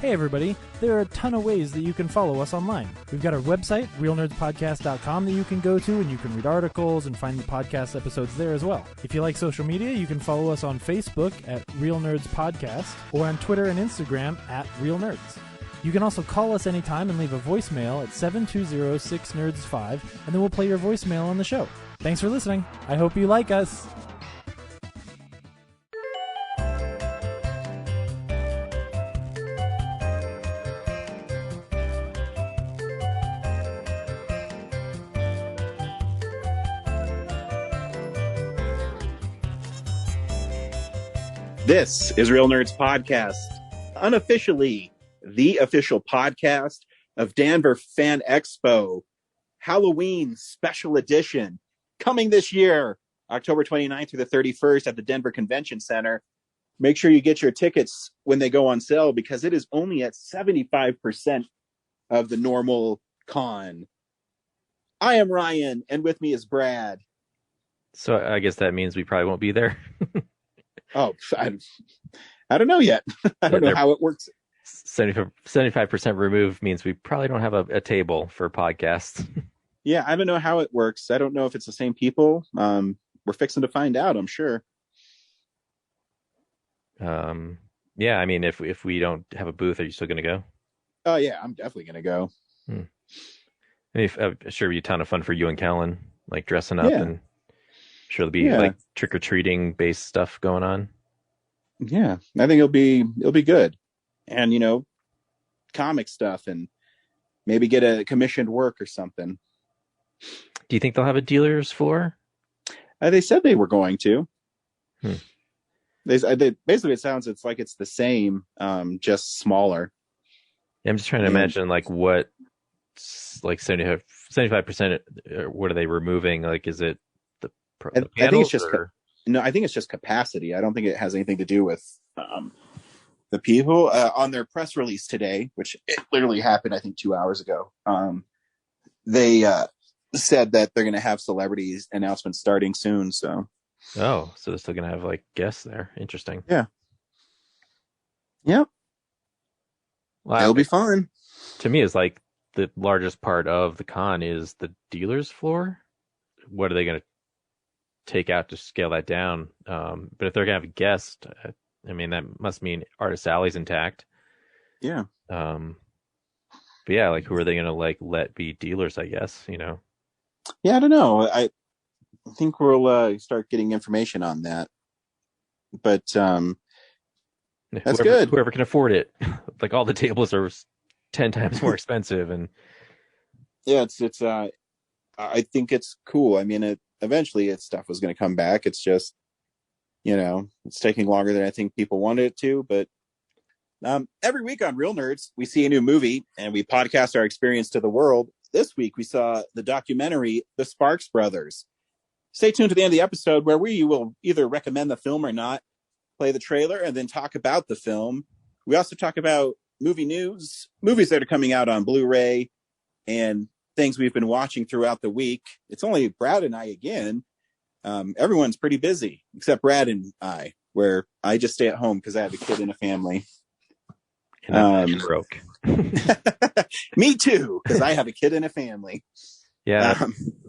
Hey everybody, there are a ton of ways that you can follow us online. We've got our website, realnerdspodcast.com, that you can go to and you can read articles and find the podcast episodes there as well. If you like social media, you can follow us on Facebook at Real Nerds Podcast or on Twitter and Instagram at Real Nerds. You can also call us anytime and leave a voicemail at 720-6nerds5 and then we'll play your voicemail on the show. Thanks for listening. I hope you like us. This is Real Nerds Podcast, unofficially the official podcast of Denver Fan Expo, Halloween Special Edition, coming this year, October 29th through the 31st at the Denver Convention Center. Make sure you get your tickets when they go on sale because it is only at 75% of the normal con. I am Ryan, and with me is Brad. So I guess that means we probably won't be there. Oh, I don't know yet. I don't know how it works. 75% removed means we probably don't have a table for podcasts. Yeah, I don't know how it works. I don't know if it's the same people. We're fixing to find out, I'm sure. Yeah, I mean, if we don't have a booth, are you still going to go? Oh, yeah, I'm definitely going to go. I'm sure it'll be a ton of fun for you and Kellen, like dressing up and sure there'll be like trick-or-treating based stuff going on. Yeah, I think it'll be good. And, you know, comic stuff and maybe get a commissioned work or something. Do you think they'll have a dealer's floor? They said they were going to. They basically, it's like it's the same, just smaller. Yeah, I'm just trying to imagine like what, like 75%, what are they removing? Like, is it the panels? I think it's just I think it's just capacity. I don't think it has anything to do with the people. On their press release today, which it literally happened, I think 2 hours ago. They said that they're going to have celebrities announcements starting soon. So they're still going to have like guests there. Interesting. Yeah. Yep. Wow. It'll be fun. To me, it's like the largest part of the con is the dealer's floor. What are they going to take out to scale that down? But if they're going to have a guest, I mean, that must mean Artist Alley's intact. Yeah. But yeah, like who are they going to like let be dealers, I guess, you know? Yeah, I don't know. I think we'll start getting information on that. But that's good. Whoever can afford it. Like all the tables are 10 times more expensive. And yeah, it's I think it's cool. I mean, eventually its stuff was going to come back. It's just, you know, it's taking longer than I think people wanted it to. But every week on Real Nerds, we see a new movie and we podcast our experience to the world. This week, we saw the documentary, The Sparks Brothers. Stay tuned to the end of the episode where we will either recommend the film or not, play the trailer, and then talk about the film. We also talk about movie news, movies that are coming out on Blu-ray, and things we've been watching throughout the week. It's only Brad and I again. Everyone's pretty busy, except Brad and I, where I just stay at home because I have a kid and a family. And I'm broke. Me too, because I have a kid and a family. Yeah,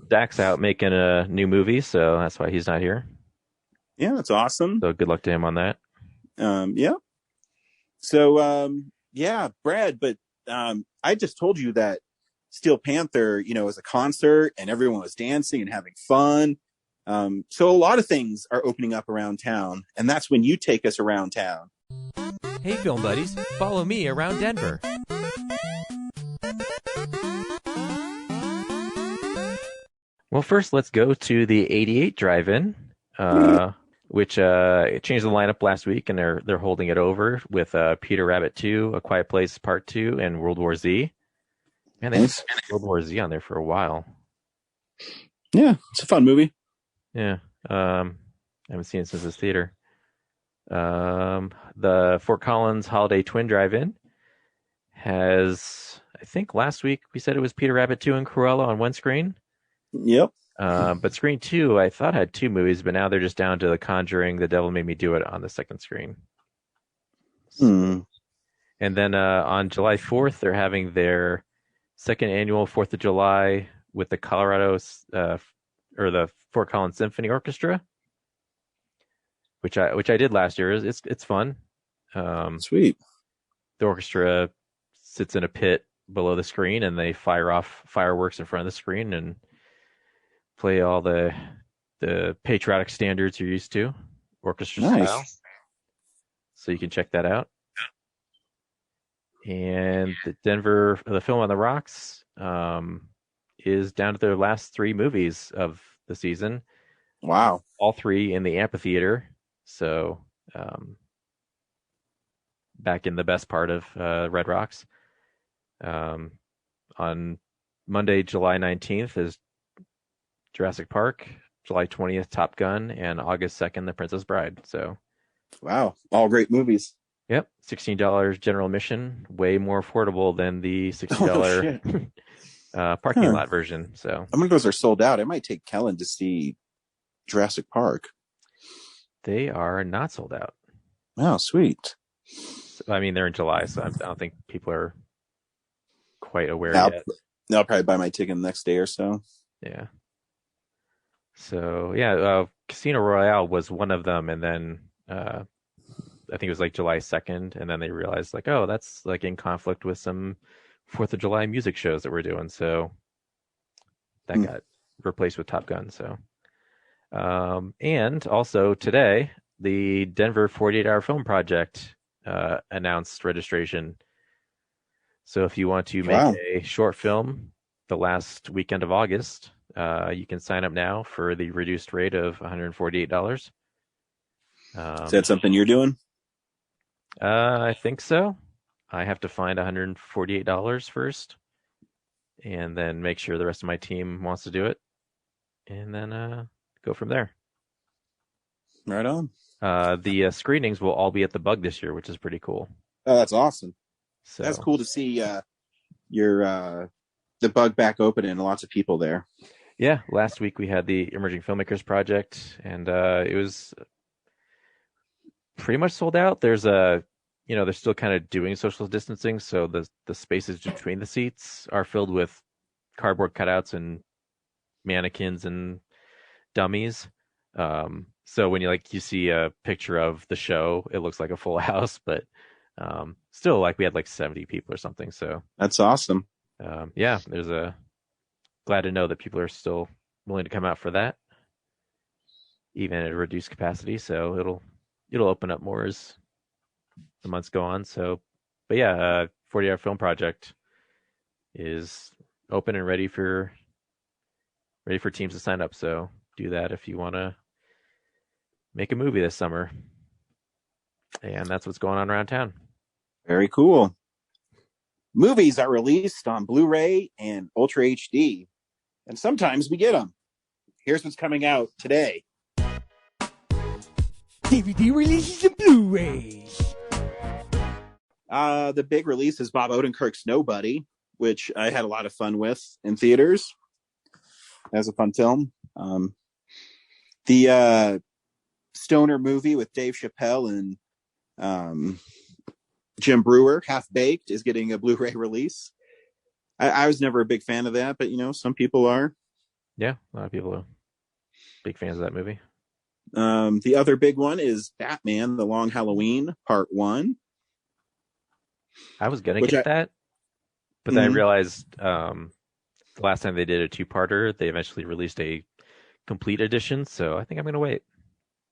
Dak's out making a new movie, so that's why he's not here. Yeah, that's awesome. So good luck to him on that. Yeah. So, Brad, but I just told you that Steel Panther, you know, was a concert and everyone was dancing and having fun. So a lot of things are opening up around town, and that's when you take us around town. Hey, film buddies, follow me around Denver. Well, first, let's go to the 88 Drive-In, which changed the lineup last week, and they're holding it over with Peter Rabbit 2, A Quiet Place Part 2, and World War Z. Man, they had World War Z on there for a while. Yeah, it's a fun movie. Yeah, I haven't seen it since this theater. The Fort Collins Holiday Twin Drive-In has, I think last week we said it was Peter Rabbit 2 and Cruella on one screen. Yep. But screen 2, I thought had 2 movies, but now they're just down to The Conjuring, The Devil Made Me Do It on the second screen. And then on July 4th, they're having their second annual 4th of July with the or the Fort Collins Symphony Orchestra, which I did last year. It's fun. Sweet. The orchestra sits in a pit below the screen, and they fire off fireworks in front of the screen and play all the patriotic standards you're used to, orchestra style. So you can check that out. And the Film on the Rocks, is down to their last 3 movies of the season. Wow. All 3 in the amphitheater. So back in the best part of Red Rocks. On Monday, July 19th is Jurassic Park, July 20th, Top Gun, and August 2nd, The Princess Bride. So, wow, all great movies. Yep, $16 general admission, way more affordable than the $60 parking lot version. So, I'm gonna those are sold out. I might take Kellen to see Jurassic Park. They are not sold out. Oh, sweet. So, I mean, they're in July, so I don't think people are quite aware yet. I'll probably buy my ticket the next day or so. Yeah. So yeah, Casino Royale was one of them, and then I think it was like July 2nd, and then they realized like, oh, that's like in conflict with some 4th of July music shows that we're doing, so that got replaced with Top Gun. So, and also today, the Denver 48-Hour Film Project announced registration. So if you want to make a short film the last weekend of August, you can sign up now for the reduced rate of $148. Is that something you're doing? I think so. I have to find $148 first, and then make sure the rest of my team wants to do it, and then go from there. Right on. The screenings will all be at the Bug this year, which is pretty cool. Oh, that's awesome. So that's cool to see the Bug back open and lots of people there. Yeah, last week we had the Emerging Filmmakers Project, and it was pretty much sold out. There's they're still kind of doing social distancing, so the spaces between the seats are filled with cardboard cutouts and mannequins and dummies. So when you see a picture of the show, it looks like a full house, but still, like, we had like 70 people or something. So that's awesome. Yeah, glad to know that people are still willing to come out for that, even at a reduced capacity. So it'll open up more as the months go on. So, but yeah, 40-Hour Film Project is open and ready for teams to sign up. So do that if you want to make a movie this summer. And that's what's going on around town. Very cool. Movies are released on Blu-ray and Ultra HD, and sometimes we get them. Here's what's coming out today. DVD releases and Blu-rays. The big release is Bob Odenkirk's Nobody, which I had a lot of fun with in theaters. As a fun film. The stoner movie with Dave Chappelle and Jim Brewer, Half Baked, is getting a Blu-ray release. I was never a big fan of that, but some people are. Yeah, a lot of people are big fans of that movie. The other big one is Batman: The Long Halloween Part 1. I was gonna get that, but then I realized the last time they did a 2-parter, they eventually released a complete edition, so I think I'm gonna wait.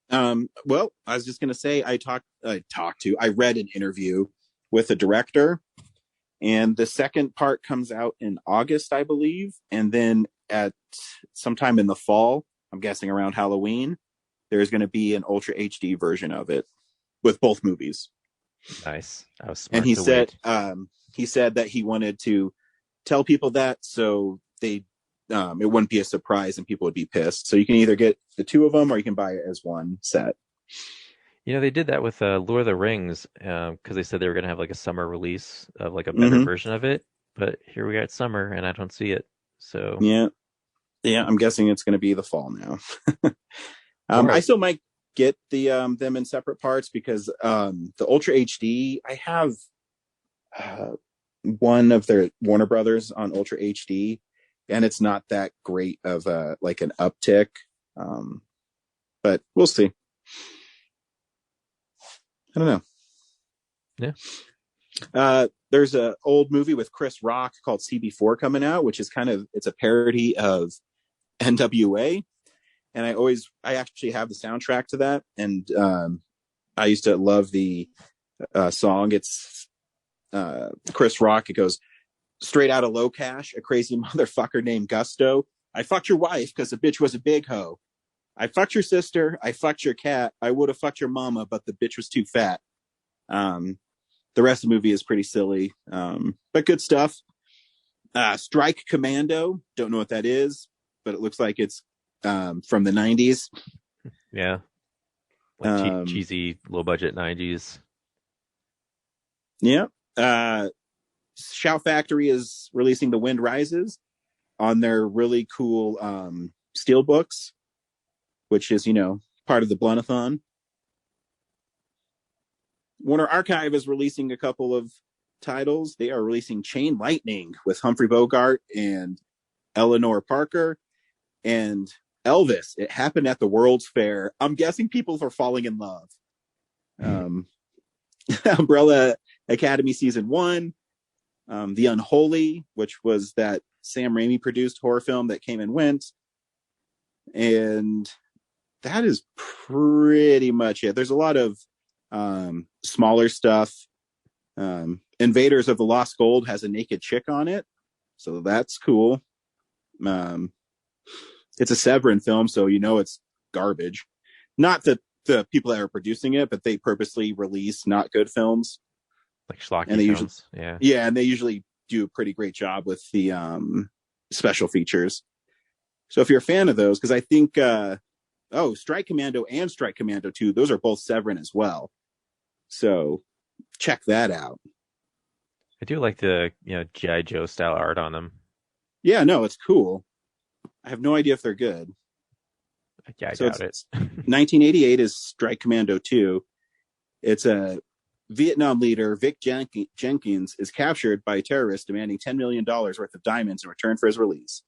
Well, I was just gonna say I read an interview with the director, and the second part comes out in August, I believe, and then at sometime in the fall, I'm guessing around Halloween, there's going to be an Ultra HD version of it with both movies. Nice. I was smart. And he said that he wanted to tell people that so they it wouldn't be a surprise and people would be pissed. So you can either get the two of them or you can buy it as one set. They did that with Lord of the Rings because they said they were going to have like a summer release of like a better version of it. But here we are at summer and I don't see it. So yeah, I'm guessing it's going to be the fall now. I still might get the them in separate parts because the Ultra HD, I have one of their Warner Brothers on Ultra HD, and it's not that great of a like an uptick. But we'll see. I don't know. Yeah. There's an old movie with Chris Rock called CB4 coming out, which is it's a parody of NWA. And I actually have the soundtrack to that. And I used to love the song. It's Chris Rock. It goes, straight out of Low Cash, a crazy motherfucker named Gusto. I fucked your wife because the bitch was a big hoe. I fucked your sister. I fucked your cat. I would have fucked your mama, but the bitch was too fat. The rest of the movie is pretty silly, but good stuff. Strike Commando. Don't know what that is, but it looks like it's from the 90s. Yeah. Like cheesy, low budget 90s. Yeah. Shout Factory is releasing The Wind Rises on their really cool steel books, which is, part of the Bluntathon. Warner Archive is releasing a couple of titles. They are releasing Chain Lightning with Humphrey Bogart and Eleanor Parker, and Elvis. It happened at the World's Fair. I'm guessing people are falling in love. Umbrella Academy Season 1. The Unholy, which was that Sam Raimi produced horror film that came and went. And that is pretty much it. There's a lot of smaller stuff. Invaders of the Lost Gold has a naked chick on it, so that's cool. It's a Severin film, so it's garbage. Not that the people that are producing it, but they purposely release not good films, like schlocky and they films. and they usually do a pretty great job with the special features. So if you're a fan of those, because I think Strike Commando and Strike Commando 2, those are both Severin as well. So check that out. I do like the G.I. Joe style art on them. Yeah, no, it's cool. I have no idea if they're good. Yeah, I doubt it. 1988 is Strike Commando 2. It's a Vietnam leader, Vic Jenkins, is captured by terrorists demanding $10 million worth of diamonds in return for his release.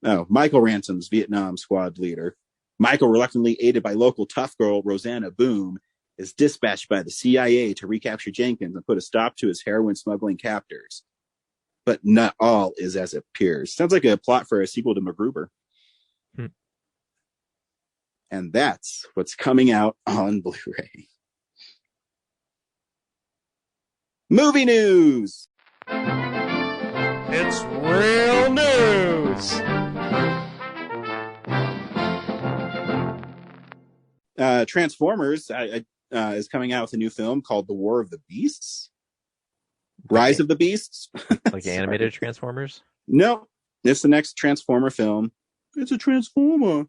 Michael Ransom's Vietnam squad leader. Michael, reluctantly aided by local tough girl Rosanna Boom, is dispatched by the CIA to recapture Jenkins and put a stop to his heroin smuggling captors. But not all is as it appears. Sounds like a plot for a sequel to MacGruber. And that's what's coming out on Blu-ray. Movie news! It's real news. Transformers is coming out with a new film called The War of the Beasts. Rise of the Beasts. Like animated Transformers? No, it's the next Transformer film. It's a Transformer.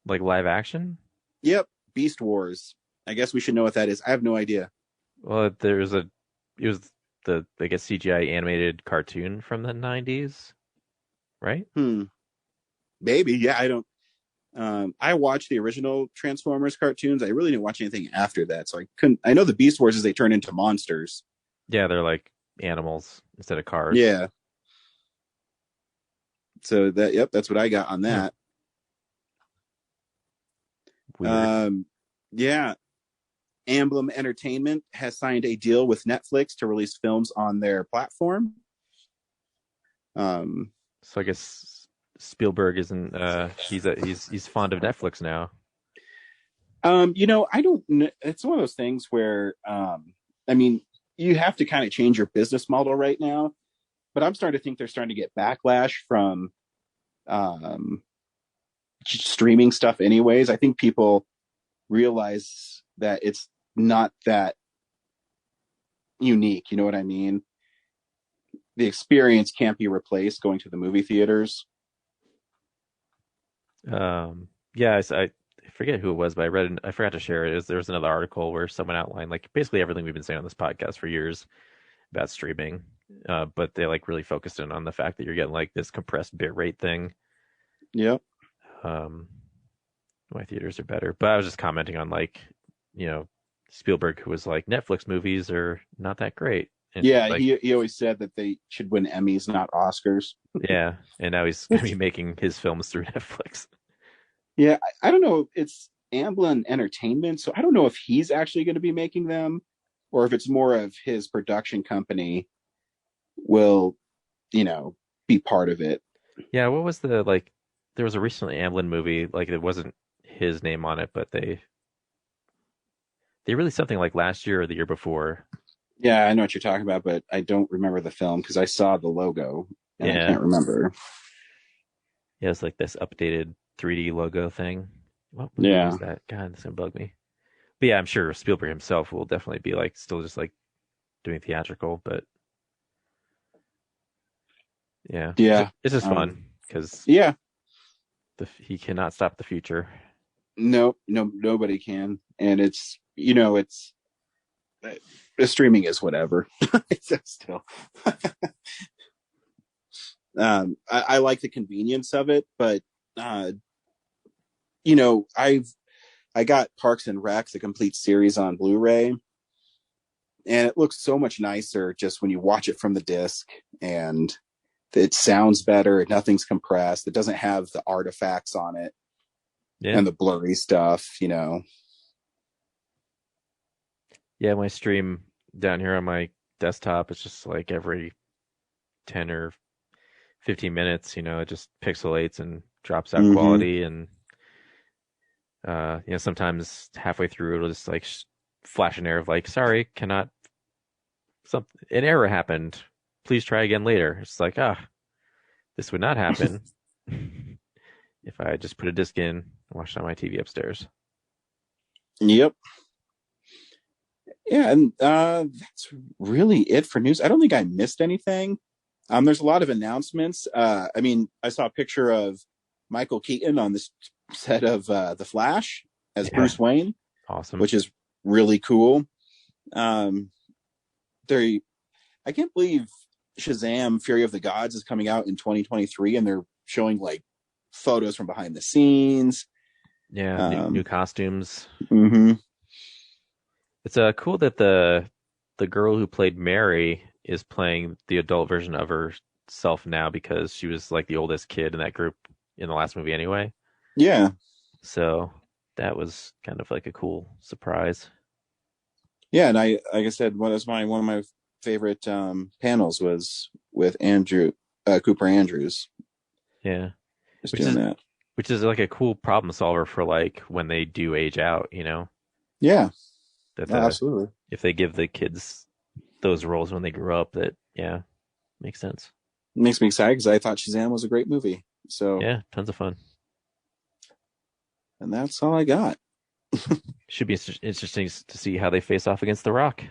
Like live action? Yep, Beast Wars. I guess we should know what that is. I have no idea. Well, it was the I guess CGI animated cartoon from the 90s, right? Maybe. Yeah, I don't. I watched the original Transformers cartoons. I really didn't watch anything after that, so I couldn't. I know the Beast Wars is they turn into monsters. Yeah, they're like animals instead of cars. Yeah. So that's what I got on that. Weird. Yeah. Amblin Entertainment has signed a deal with Netflix to release films on their platform. So I guess Spielberg isn't. He's fond of Netflix now. I don't know. It's one of those things where, you have to kind of change your business model right now. But I'm starting to think they're starting to get backlash from streaming stuff anyways. I think people realize that it's not that unique. You know what I mean? The experience can't be replaced going to the movie theaters. Yeah, I forget who it was, but I forgot to share it. There was another article where someone outlined like basically everything we've been saying on this podcast for years about streaming. But they like really focused in on the fact that you're getting like this compressed bit rate thing. Yep. My theaters are better. But I was just commenting on like, Spielberg, who was like, Netflix movies are not that great. And Yeah, like, he always said that they should win Emmys, not Oscars. yeah, and now he's going to be making his films through Netflix. Yeah, I don't know. It's Amblin Entertainment, so I don't know if he's actually going to be making them, or if it's more of his production company will, be part of it. Yeah, what was the like? There was a recently Amblin movie, like it wasn't his name on it, but they released something like last year or the year before. Yeah, I know what you're talking about, but I don't remember the film because I saw the logo and I Yeah, can't remember. yeah, it's like this updated 3D logo thing. What movie Yeah. was that? God, that's gonna bug me. But yeah, I'm sure Spielberg himself will definitely be like still just like doing theatrical, but yeah, Yeah. it's just fun because Yeah. he cannot stop the future. No, nobody can. And it's, the streaming is whatever. It's still. I like the convenience of it, but I got Parks and Rec, the complete series on Blu-ray, and it looks so much nicer just when you watch it from the disc, and it sounds better. Nothing's compressed. It doesn't have the artifacts on it Yeah, and the blurry stuff. yeah. When I stream down here on my desktop, it's just like every 10 or 15 minutes, it just pixelates and drops out Mhm. quality, and sometimes halfway through it'll just like flash an error of like, sorry, cannot, an error happened, please try again later. It's like, this would not happen if I just put a disc in and watched it on my TV upstairs. Yep. Yeah, and that's really it for news. I don't think I missed anything. There's a lot of announcements. I saw a picture of Michael Keaton on this set of The Flash as Bruce Wayne, Awesome. which is really cool. I can't believe Shazam: Fury of the Gods is coming out in 2023, and they're showing like photos from behind the scenes. Yeah, new costumes. Mm-hmm. It's cool that the girl who played Mary is playing the adult version of herself now because she was like the oldest kid in that group in the last movie anyway. Yeah. So that was kind of like a cool surprise. Yeah, and like I said, one of my favorite panels was with Cooper Andrews. Yeah, just doing that, which is like a cool problem solver for like when they do age out. Yeah, absolutely. If they give the kids those roles when they grow up, that makes sense. It makes me excited because I thought Shazam was a great movie. So yeah, tons of fun. And that's all I got. Should be interesting to see how they face off against The Rock.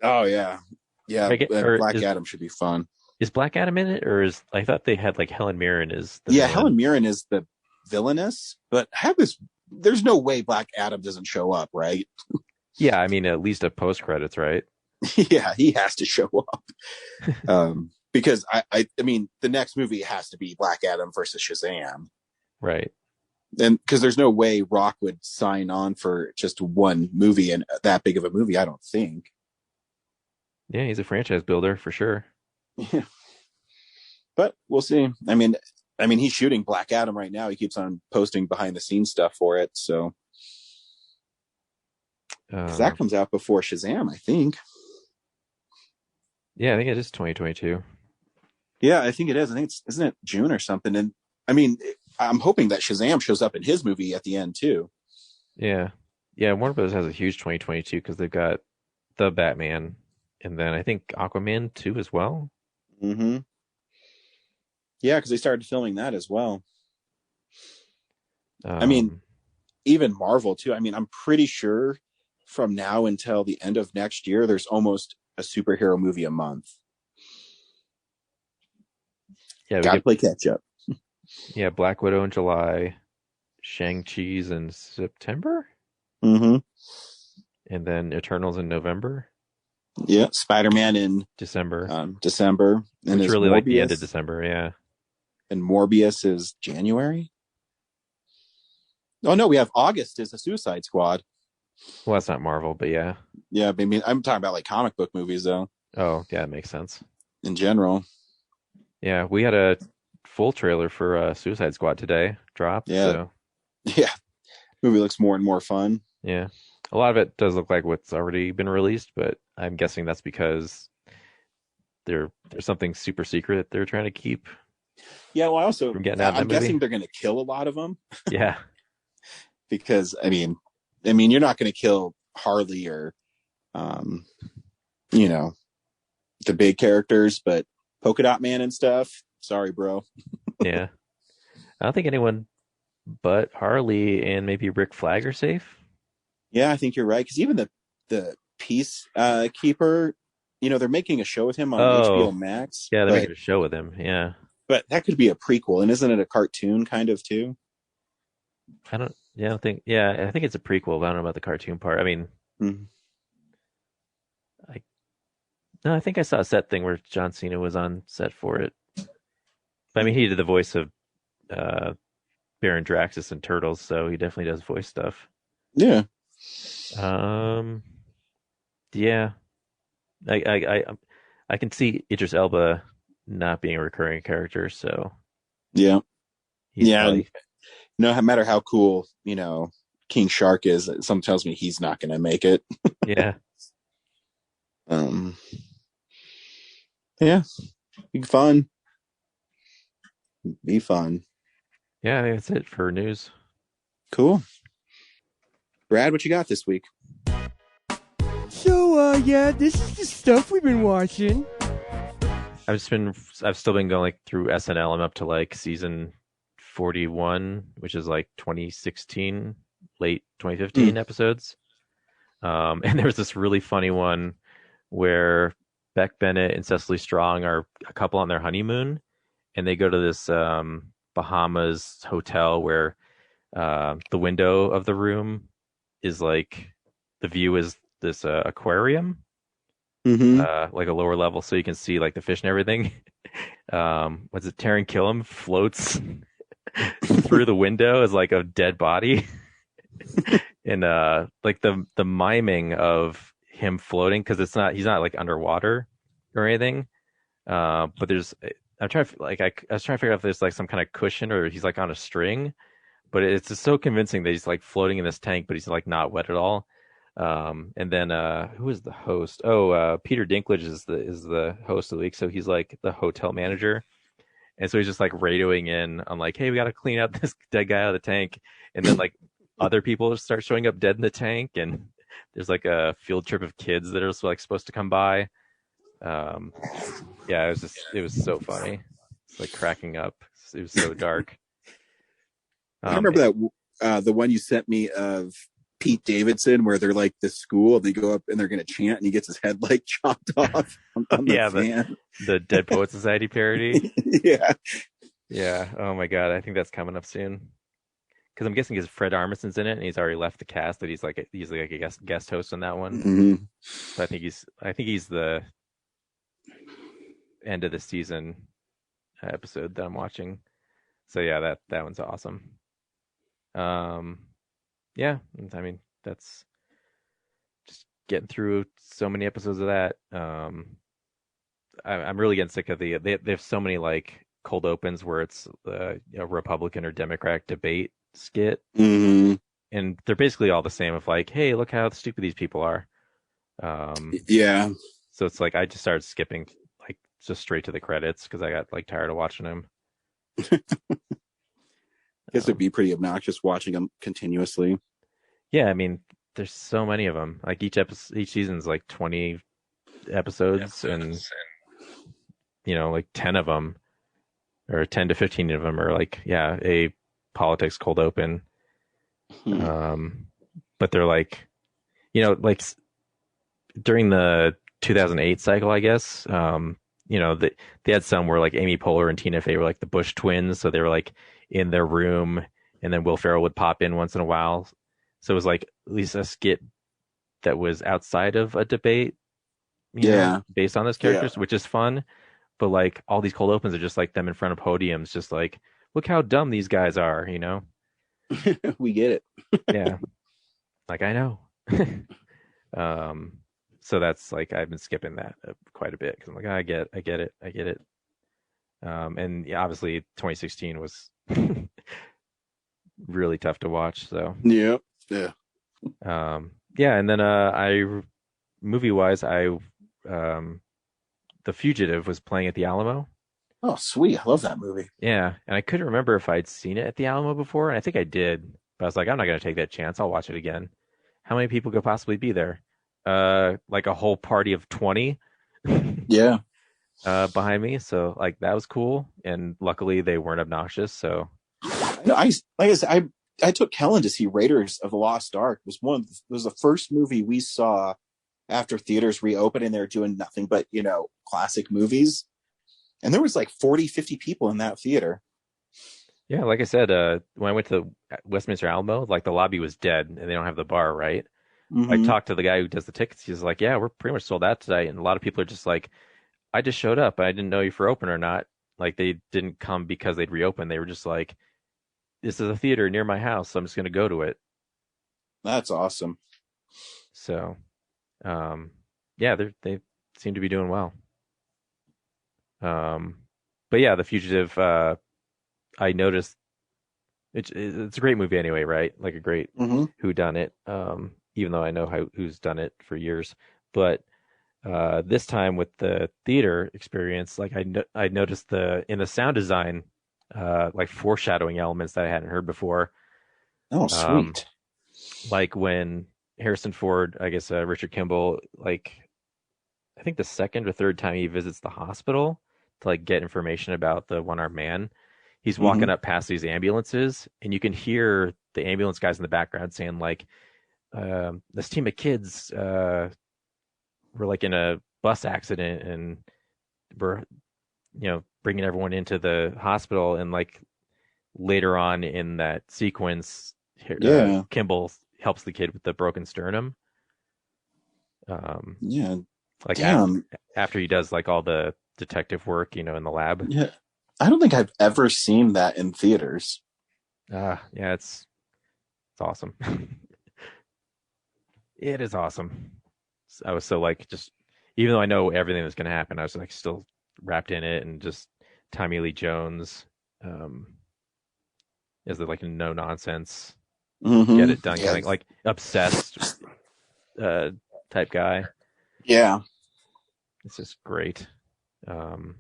Oh yeah, Black Adam should be fun. Is Black Adam in it, or I thought they had like Helen Mirren as the villain. Helen Mirren is the villainess, but there's no way Black Adam doesn't show up, right? Yeah, I mean at least a post credits, right? Yeah, he has to show up. Because I mean the next movie has to be Black Adam versus Shazam, right? And because there's no way Rock would sign on for just one movie and that big of a movie, I don't think. Yeah, he's a franchise builder for sure. Yeah. But we'll see. I mean, he's shooting Black Adam right now. He keeps on posting behind the scenes stuff for it. So that comes out before Shazam, I think. Yeah, I think it is 2022. Yeah, I think it is. I think isn't it June or something? And I mean, I'm hoping that Shazam shows up in his movie at the end too. Yeah. Warner Bros. Has a huge 2022 because they've got the Batman, and then I think Aquaman 2 as well. Mm-hmm. Yeah, because they started filming that as well. I mean, even Marvel too. I mean, I'm pretty sure from now until the end of next year, there's almost a superhero movie a month. Yeah, gotta play catch up. Yeah, Black Widow in July, Shang-Chi's in September, mm-hmm. and then Eternals in November. Yeah, Spider-Man in December. And it's really Morbius, like the end of December, yeah. And Morbius is January. Oh no, we have August is a Suicide Squad. Well, that's not Marvel, but yeah. Yeah, I mean, I'm talking about like comic book movies though, Oh, yeah, it makes sense. in general. Yeah, we had a full trailer for Suicide Squad today drop. Yeah. So Yeah, movie looks more and more fun. yeah, a lot of it does look like what's already been released, but I'm guessing that's because there's something super secret that they're trying to keep Yeah, well, I also from getting out I'm in that movie. guessing they're going to kill a lot of them Yeah, because I mean, you're not going to kill Harley or, um, you know, the big characters, but Polka Dot Man and stuff. Sorry, bro. yeah. I don't think anyone but Harley and maybe Rick Flag are safe. Yeah, I think you're right because even the Peace Keeper, they're making a show with him on HBO Max. Yeah, they're making a show with him. Yeah, but that could be a prequel, and isn't it a cartoon kind of too? I don't. Yeah, I don't think. Yeah, I think it's a prequel. But I don't know about the cartoon part. I mean, no, I think I saw a set thing where John Cena was on set for it. But I mean, he did the voice of Baron Draxus and Turtles, so he definitely does voice stuff. Yeah. Yeah. I can see Idris Elba not being a recurring character, so yeah. Probably... No matter how cool, King Shark is, something tells me he's not going to make it. Yeah. Yeah. Be fun. Be fun. Yeah, I think that's it for news. Cool. Brad, what you got this week? So, yeah, this is the stuff we've been watching. I've still been going through SNL. I'm up to season 41, which is 2016, late 2015 episodes. And there was this really funny one where Beck Bennett and Cecily Strong are a couple on their honeymoon, and they go to this Bahamas hotel where the window of the room is the view is this aquarium, like a lower level, so you can see the fish and everything. What's it? Taran Killam floats through the window as a dead body, and the miming of him floating, because he's not underwater or anything, but there's I'm trying to I was trying to figure out if there's some kind of cushion or he's on a string, but it's just so convincing that he's floating in this tank, but he's not wet at all. And then who is the host? Peter Dinklage is the host of the week, so he's the hotel manager, and so he's just radioing in on hey, we got to clean out this dead guy out of the tank, and then other people start showing up dead in the tank, and there's a field trip of kids that are supposed to come by. Yeah, it was so funny. It's cracking up. It was so dark. I remember that the one you sent me of Pete Davidson, where they're the school, they go up and they're going to chant, and he gets his head chopped off on the fan. The Dead Poet Society parody. Yeah. Oh my god, I think that's coming up soon. Because I'm guessing Fred Armisen's in it, and he's already left the cast. That he's a guest host on that one. Mm-hmm. So I think he's the end of the season episode that I'm watching. So yeah, that one's awesome. Yeah, I mean, that's just getting through so many episodes of that. I'm really getting sick of they have so many cold opens where it's a Republican or Democrat debate skit, and they're basically all the same of hey, look how stupid these people are. Yeah. So it's I just started skipping just straight to the credits because I got tired of watching them. I guess it'd be pretty obnoxious watching them continuously. Yeah, I mean, there's so many of them. Each season's 20 episodes, and 10 of them, or 10 to 15 of them are a politics cold open. But they're during the 2008 cycle, I guess. They had some where Amy Poehler and Tina Fey were the Bush twins, so they were in their room, and then Will Ferrell would pop in once in a while. So it was at least a skit that was outside of a debate, based on those characters, which is fun. But all these cold opens are just them in front of podiums, just look how dumb these guys are, We get it. Yeah. I know. So that's like I've been skipping that quite a bit because I'm like, I get it. And yeah, obviously 2016 was really tough to watch. So Yeah. Yeah. yeah, and then movie wise, The Fugitive was playing at the Alamo. Oh, sweet. I love that movie. Yeah, and I couldn't remember if I'd seen it at the Alamo before, and I think I did, but I was like, I'm not gonna take that chance. I'll watch it again. How many people could possibly be there? Like a whole party of 20 Yeah. behind me. So like that was cool, and luckily they weren't obnoxious. So I like I said, I took Kellen to see Raiders of the Lost Ark. It was the first movie we saw after theaters reopened, and they're doing nothing but, classic movies. And there was like 40, 50 people in that theater. yeah, like I said, when I went to the Westminster Alamo, like the lobby was dead, and they don't have the bar, right? I Mm-hmm. talked to the guy who does the tickets. He's like, "Yeah, we're pretty much sold out tonight." And a lot of people are just like, "I just showed up. I didn't know if you're open or not." Like they didn't come because they'd reopen. They were just like, "This is a theater near my house, so I'm just going to go to it." That's awesome. So, yeah, they seem to be doing well. But yeah, The Fugitive. I noticed it's a great movie anyway, right? Like a great Mm-hmm. whodunit. Even though I know who's done it for years, but this time with the theater experience, like I noticed in the sound design, like foreshadowing elements that I hadn't heard before. Oh, Um, sweet. like when Harrison Ford, I guess Richard Kimball, like I think the second or third time he visits the hospital to like get information about the one-armed man, he's Mm-hmm. walking up past these ambulances, and you can hear the ambulance guys in the background saying like, "This team of kids were like in a bus accident, and we're bringing everyone into the hospital." And like later on in that sequence, Yeah. Kimball helps the kid with the broken sternum. Um, Yeah. like Damn. after he does like all the detective work, in the lab. Yeah. I don't think I've ever seen that in theaters. Yeah, it's awesome. It is awesome. I was so like just even though I know everything that's going to happen, I was like still wrapped in it, and just Tommy Lee Jones um is like a no nonsense, Mm-hmm. get it done Yeah. kind of like obsessed uh type guy. Yeah. It's just great. Um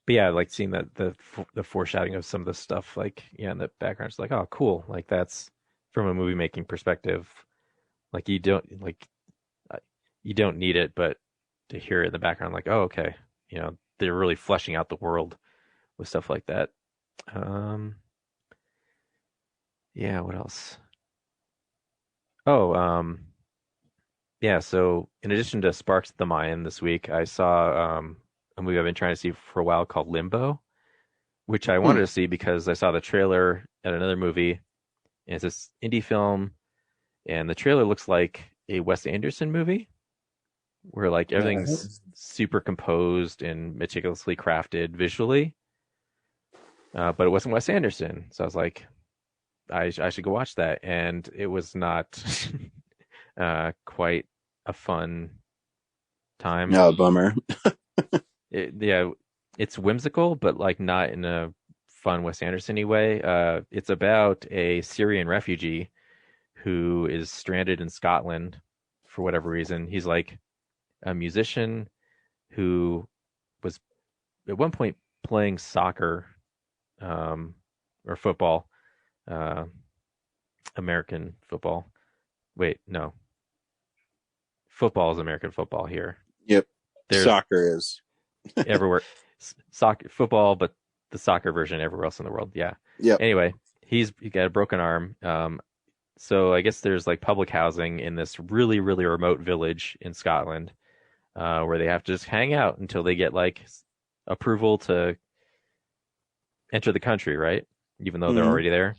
but yeah, like seeing that the foreshadowing of some of the stuff, like in the background, it's like, oh cool, like that's from a movie making perspective, like uh, you don't need it, but to hear it in the background, like, oh okay, they're really fleshing out the world with stuff like that. um yeah, what else? Oh, yeah, so in addition to Sparks the Mayan this week, I saw a movie I've been trying to see for a while called Limbo, which I Hmm. wanted to see because I saw the trailer at another movie, and it's this indie film, and the trailer looks like a Wes Anderson movie where like everything's super composed and meticulously crafted visually. But it wasn't Wes Anderson, so I was like, I should go watch that, and it was not quite a fun time. Oh, bummer. Yeah, it's whimsical, but like not in a fun Wes Anderson-y way. It's about a Syrian refugee who is stranded in Scotland for whatever reason. He's like a musician who was at one point playing soccer, or football, uh, American football. Wait, no, football is American football here. Yep. There's Soccer is. everywhere soccer football, but the soccer version everywhere else in the world. Yeah. Yep. Anyway, he got a broken arm. So I guess there's like public housing in this really, really remote village in Scotland, where they have to just hang out until they get like approval to enter the country, right? Even though they're Mhm. already there.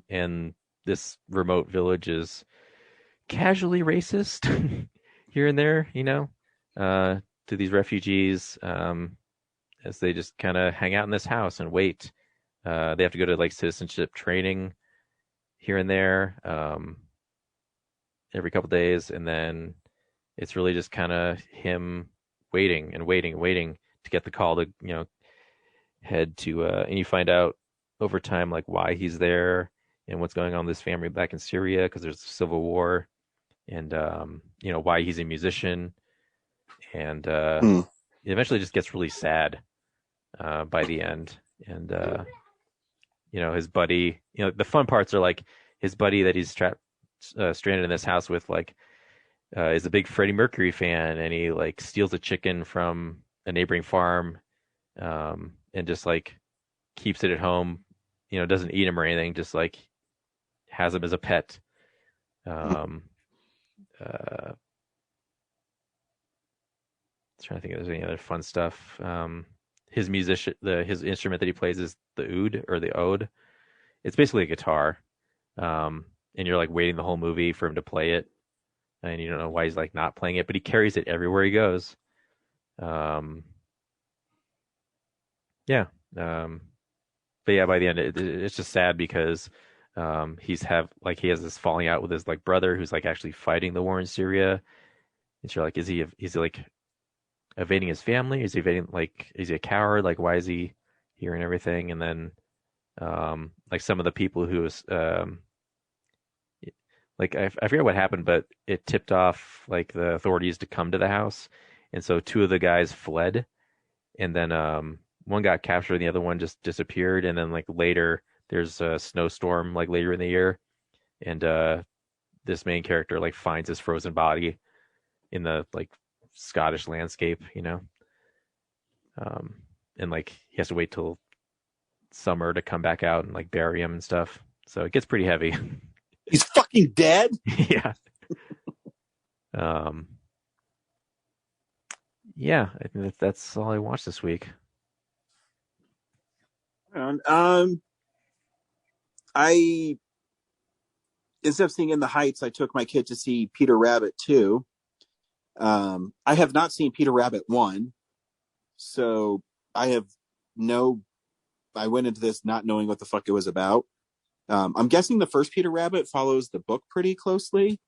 And this remote village is casually racist here and there, to these refugees, as they just kind of hang out in this house and wait. They have to go to like citizenship training here and there. every couple days, and then it's really just kind of him waiting and waiting and waiting to get the call to head to and you find out over time like why he's there and what's going on with his family back in Syria because there's a civil war, and why he's a musician, and it eventually just gets really sad by the end, and his buddy, the fun parts are like his buddy that he's stranded in this house with, like is a big Freddie Mercury fan, and he like steals a chicken from a neighboring farm, and just like keeps it at home, doesn't eat him or anything, just like has him as a pet. Trying to think if there's any other fun stuff. His instrument that he plays is the oud or the ode. It's basically a guitar, and you're like waiting the whole movie for him to play it, and you don't know why he's like not playing it, but he carries it everywhere he goes. But yeah, by the end, it's just sad because he has this falling out with his like brother who's like actually fighting the war in Syria. And you're like, is he like evading his family? Is he evading, like, is he a coward? Like, why is he here and everything? And then like some of the people who was like I forget what happened, but it tipped off like the authorities to come to the house, and so two of the guys fled, and then one got captured and the other one just disappeared, and then like later there's a snowstorm like later in the year, and this main character like finds his frozen body in the like Scottish landscape, and like he has to wait till summer to come back out and like bury him and stuff, so it gets pretty heavy. He's fucking dead. Yeah. Yeah, I think that's all I watched this week. I instead of seeing In the Heights, I took my kid to see Peter Rabbit 2. I have not seen Peter Rabbit 1, so I went into this not knowing what the fuck it was about. I'm guessing the first Peter Rabbit follows the book pretty closely.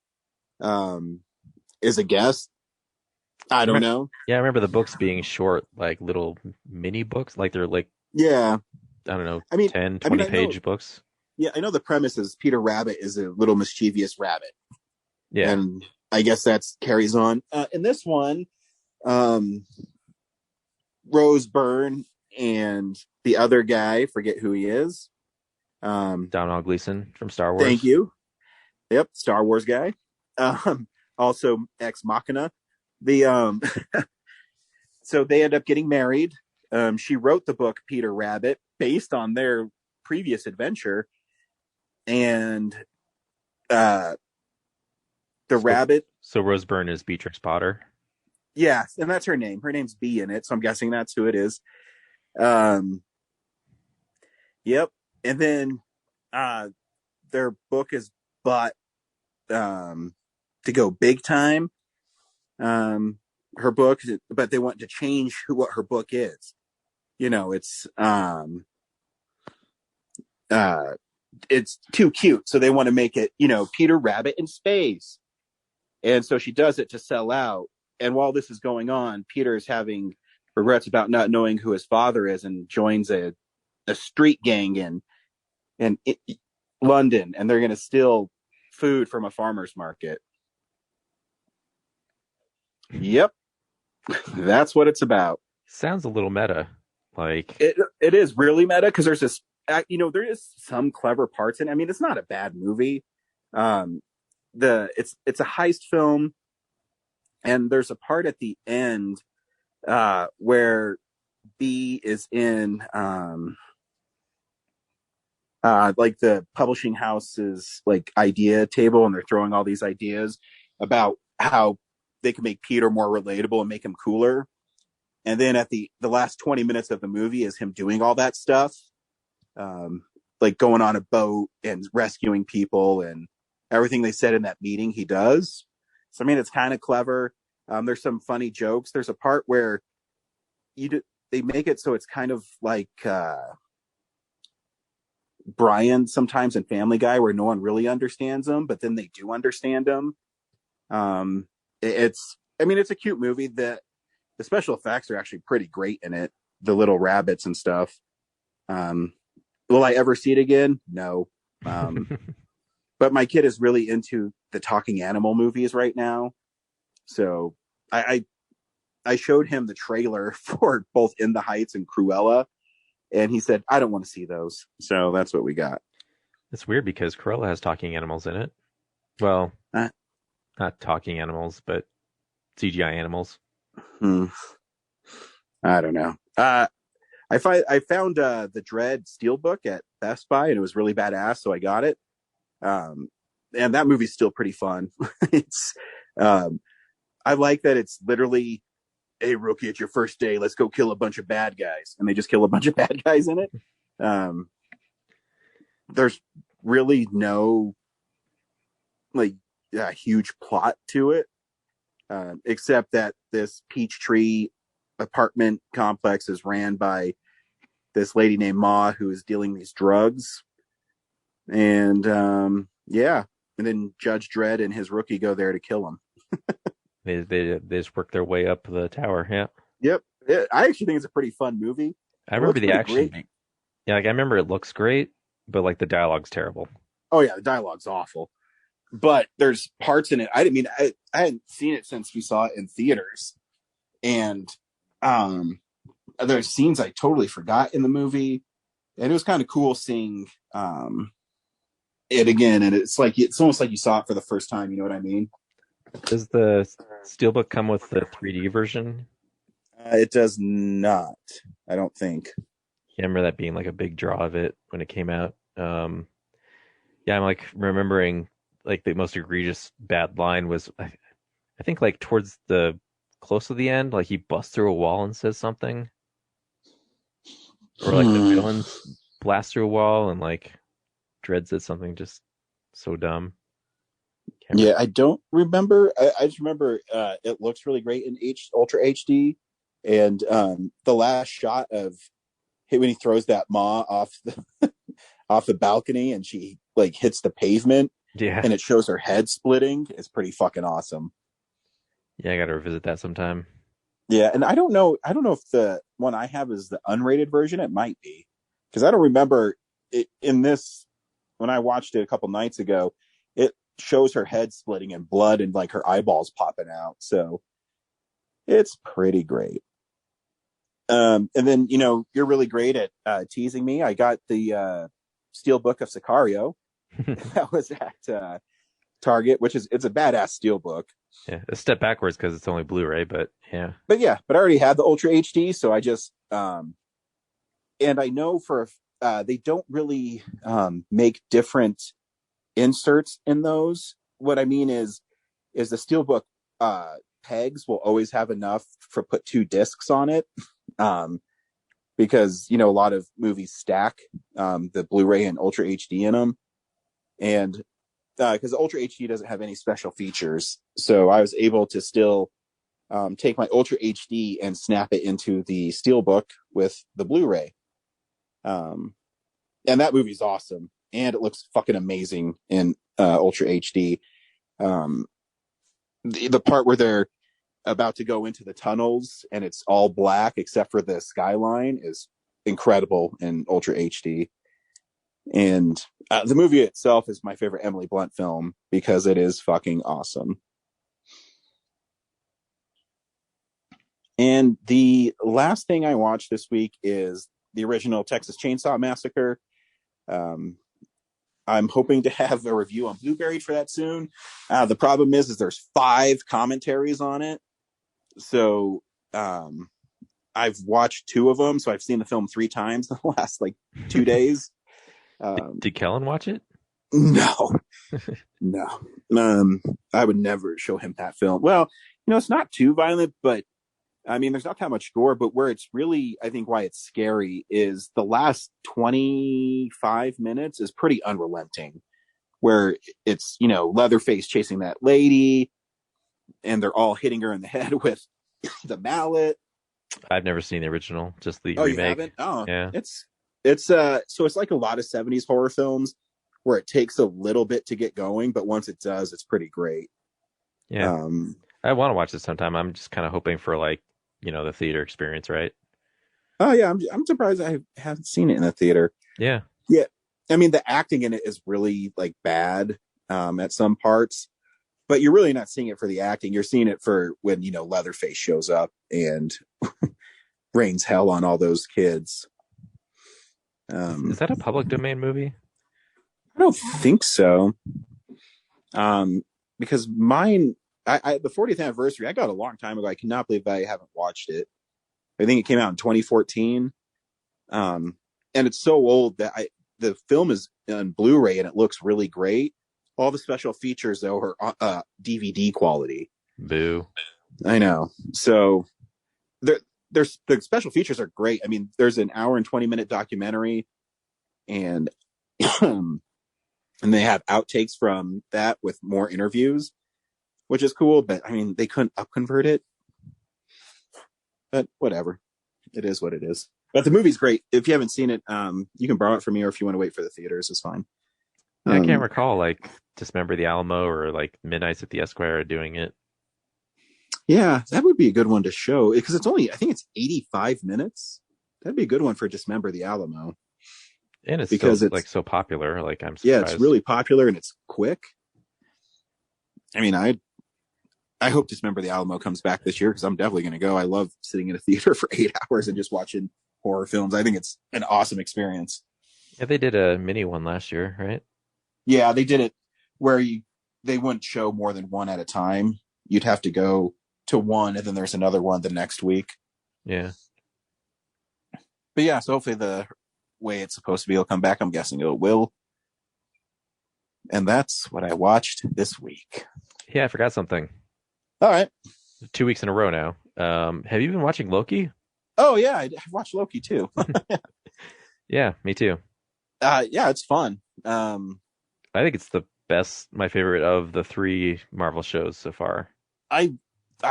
Is a guess. I don't know. Yeah, I remember the books being short, like little mini books. Like they're like, yeah, I don't know, 10, 20 page books. Yeah, I know the premise is Peter Rabbit is a little mischievous rabbit. Yeah. And I guess that carries on. In this one, Rose Byrne and the other guy, forget who he is. Domhnall Gleeson from Star Wars. Thank you. Yep, Star Wars guy. Also Ex Machina. So they end up getting married. She wrote the book Peter Rabbit based on their previous adventure, and rabbit. So Rose Byrne is Beatrix Potter. Yeah, and that's her name. Her name's B in it, so I'm guessing that's who it is. Yep. And then their book is bought to go big time. Her book, but they want to change what her book is. It's too cute, so they want to make it, Peter Rabbit in space. And so she does it to sell out. And while this is going on, Peter's having regrets about not knowing who his father is, and joins a street gang in London, and they're going to steal food from a farmer's market. Yep. That's what it's about. Sounds a little meta. Like it is really meta, because there's this, there is some clever parts in it. I mean, it's not a bad movie. It's a heist film, and there's a part at the end where B is in like the publishing house's like idea table, and they're throwing all these ideas about how they can make Peter more relatable and make him cooler. And then at the last 20 minutes of the movie is him doing all that stuff, like going on a boat and rescuing people, and everything they said in that meeting he does. So I mean, it's kind of clever. There's some funny jokes. There's a part where they make it so it's kind of like Brian sometimes in Family Guy, where no one really understands him, but then they do understand him. It's a cute movie. The special effects are actually pretty great in it. The little rabbits and stuff. Will I ever see it again? No. But my kid is really into the talking animal movies right now. So I showed him the trailer for both In the Heights and Cruella, and he said, I don't want to see those. So that's what we got. It's weird because Cruella has talking animals in it. Well, not talking animals, but CGI animals. I don't know. I found the Dread Steelbook at Best Buy, and it was really badass, so I got it. And that movie's still pretty fun. It's I like that it's literally, hey, rookie, it's your first day. Let's go kill a bunch of bad guys. And they just kill a bunch of bad guys in it. There's really no huge plot to it, except that this Peachtree apartment complex is ran by this lady named Ma who is dealing these drugs. And and then Judge Dredd and his rookie go there to kill him. They just work their way up the tower. Yeah. Yep. I actually think it's a pretty fun movie. I remember the action. Yeah, I remember it looks great, but the dialogue's terrible. Oh yeah, the dialogue's awful. But there's parts in it. I hadn't seen it since we saw it in theaters, and there's scenes I totally forgot in the movie, and it was kind of cool seeing it again. And it's almost like you saw it for the first time. You know what I mean? Does the Steelbook come with the 3D version? It does not. I don't think. I remember that being a big draw of it when it came out. I'm remembering the most egregious bad line was I think towards the close to the end, he busts through a wall and says something, or the villains blast through a wall and Dredd said something just so dumb. Yeah, I don't remember. I just remember it looks really great in Ultra HD, and the last shot of when he throws that Ma off the balcony and she hits the pavement, and it shows her head splitting. It's pretty fucking awesome. Yeah, I got to revisit that sometime. Yeah, and I don't know if the one I have is the unrated version. It might be, because I don't remember it in this. When I watched it a couple nights ago, it shows her head splitting and blood and her eyeballs popping out. So it's pretty great. And then, you're really great at teasing me. I got the Steelbook of Sicario. That was at Target, it's a badass Steelbook. Yeah, a step backwards because it's only Blu-ray, but yeah. But I already had the Ultra HD, so I just and I know they don't really make different inserts in those. What I mean is the Steelbook pegs will always have enough for put 2 discs on it, because a lot of movies stack the Blu-ray and Ultra HD in them, and because the Ultra HD doesn't have any special features, so I was able to still take my Ultra HD and snap it into the Steelbook with the Blu-ray. And that movie's awesome, and it looks fucking amazing in Ultra HD. The part where they're about to go into the tunnels and it's all black except for the skyline is incredible in Ultra HD. And the movie itself is my favorite Emily Blunt film because it is fucking awesome. And the last thing I watched this week is the original Texas Chainsaw Massacre. I'm hoping to have a review on Blueberry for that soon. The problem is there's 5 commentaries on it. So I've watched 2 of them. So I've seen the film 3 times in the last 2 days. Did Kellen watch it? No. I would never show him that film. Well, it's not too violent, but I mean, there's not that much gore, but where it's really, I think why it's scary is the last 25 minutes is pretty unrelenting, where it's, Leatherface chasing that lady and they're all hitting her in the head with the mallet. I've never seen the original, just the remake. You haven't? Oh, yeah. So it's like a lot of 70s horror films where it takes a little bit to get going, but once it does, it's pretty great. Yeah. Um, I want to watch this sometime. I'm just kind of hoping for like, the theater experience, right? oh yeah, I'm surprised I haven't seen it in a theater. Yeah. Yeah, I mean the acting in it is really like bad at some parts, but you're really not seeing it for the acting. You're seeing it for when Leatherface shows up and rains hell on all those kids. Is that a public domain movie? I don't think so. Because mine, the 40th anniversary, I got a long time ago. I cannot believe I haven't watched it. I think it came out in 2014. And it's so old that the film is on Blu-ray and it looks really great. All the special features though are DVD quality. Boo. I know. So there's the special features are great. I mean, there's an hour and 20-minute documentary, and and they have outtakes from that with more interviews, which is cool. But I mean, they couldn't upconvert it. But whatever, it is what it is. But the movie's great. If you haven't seen it, you can borrow it from me, or if you want to wait for the theaters, it's fine. Yeah, I can't recall like Dismember the Alamo or like Midnights at the Esquire doing it. Yeah, that would be a good one to show because I think it's 85 minutes. That'd be a good one for Dismember the Alamo. And it's because still it's like so popular. Like I'm surprised. Yeah, it's really popular and it's quick. I mean, I hope Dismember the Alamo comes back this year because I'm definitely going to go. I love sitting in a theater for 8 hours and just watching horror films. I think it's an awesome experience. Yeah, they did a mini one last year, right? Yeah, they did it where they wouldn't show more than one at a time. You'd have to go to one and then there's another one the next week. Yeah. But yeah, so hopefully the way it's supposed to be will come back. I'm guessing it will. And that's what I watched this week. Yeah, I forgot something. All right. 2 weeks in a row now. Have you been watching Loki? Oh yeah, I watched Loki too. Yeah, me too. Yeah, it's fun. I think it's my favorite of the 3 Marvel shows so far. I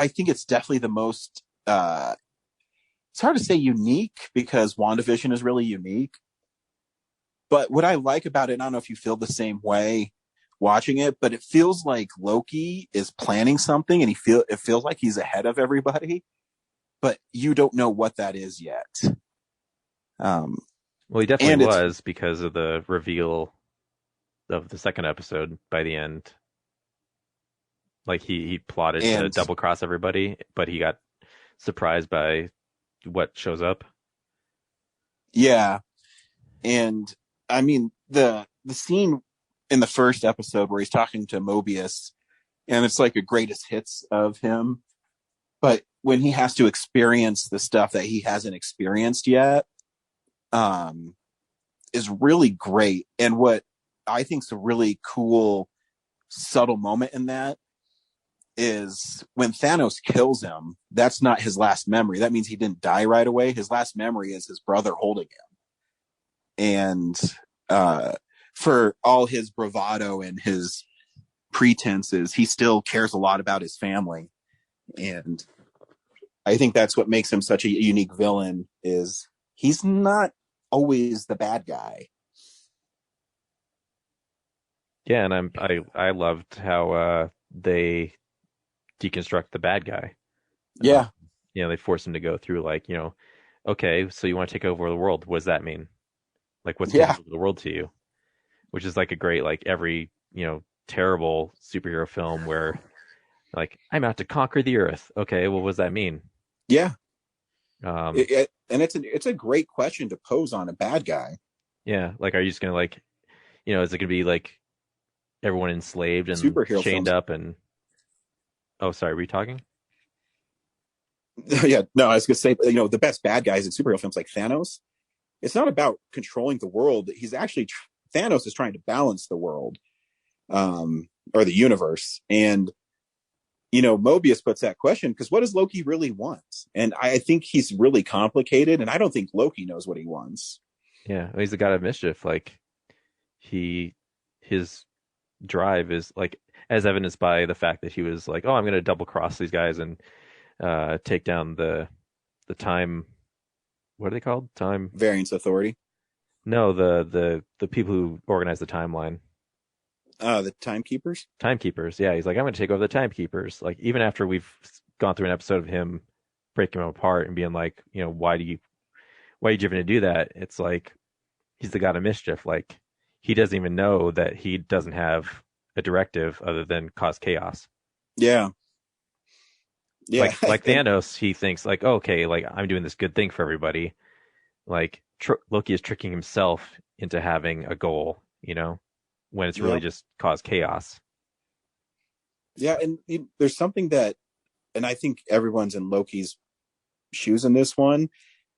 think it's definitely the most it's hard to say unique because WandaVision is really unique. But what I like about it, I don't know if you feel the same way watching it, but it feels like Loki is planning something and it feels like he's ahead of everybody, but you don't know what that is yet. Well, he definitely was because of the reveal of the second episode by the end. Like he plotted to double cross everybody, but he got surprised by what shows up. Yeah. And I mean the scene in the first episode where he's talking to Mobius and it's like a greatest hits of him. But when he has to experience the stuff that he hasn't experienced yet, is really great. And what I think is a really cool, subtle moment in that is when Thanos kills him, that's not his last memory. That means he didn't die right away. His last memory is his brother holding him. And for all his bravado and his pretenses, he still cares a lot about his family. And I think that's what makes him such a unique villain is he's not always the bad guy. Yeah, and I loved how they deconstruct the bad guy. Yeah. They force him to go through like, okay, so you want to take over the world. What does that mean? Like what's taking over the world to you? Which is like a great, like every, terrible superhero film where like, I'm out to conquer the earth. Okay, well, what does that mean? Yeah. And it's a great question to pose on a bad guy. Yeah. Like, are you just going to like, is it going to be like everyone enslaved and superhero chained films. Up and, oh, sorry, were you talking? Yeah, no, I was going to say, the best bad guys in superhero films like Thanos, it's not about controlling the world. He's actually, Thanos is trying to balance the world, or the universe. And, Mobius puts that question because what does Loki really want? And I think he's really complicated, and I don't think Loki knows what he wants. Yeah, he's the god of mischief. Like, his drive is like, as evidenced by the fact that he was like, oh, I'm going to double cross these guys and take down the time. What are they called? Time Variance Authority. No, the people who organize the timeline. The Timekeepers. Timekeepers. Yeah, he's like, I'm going to take over the Timekeepers. Like, even after we've gone through an episode of him breaking them apart and being like, why are you driven to do that? It's like he's the god of mischief. Like, he doesn't even know that he doesn't have a directive other than cause chaos. Yeah. Yeah. Like Thanos, he thinks like, oh, okay, like I'm doing this good thing for everybody. Like Loki is tricking himself into having a goal, when it's really just cause chaos. Yeah, and there's something that, and I think everyone's in Loki's shoes in this one.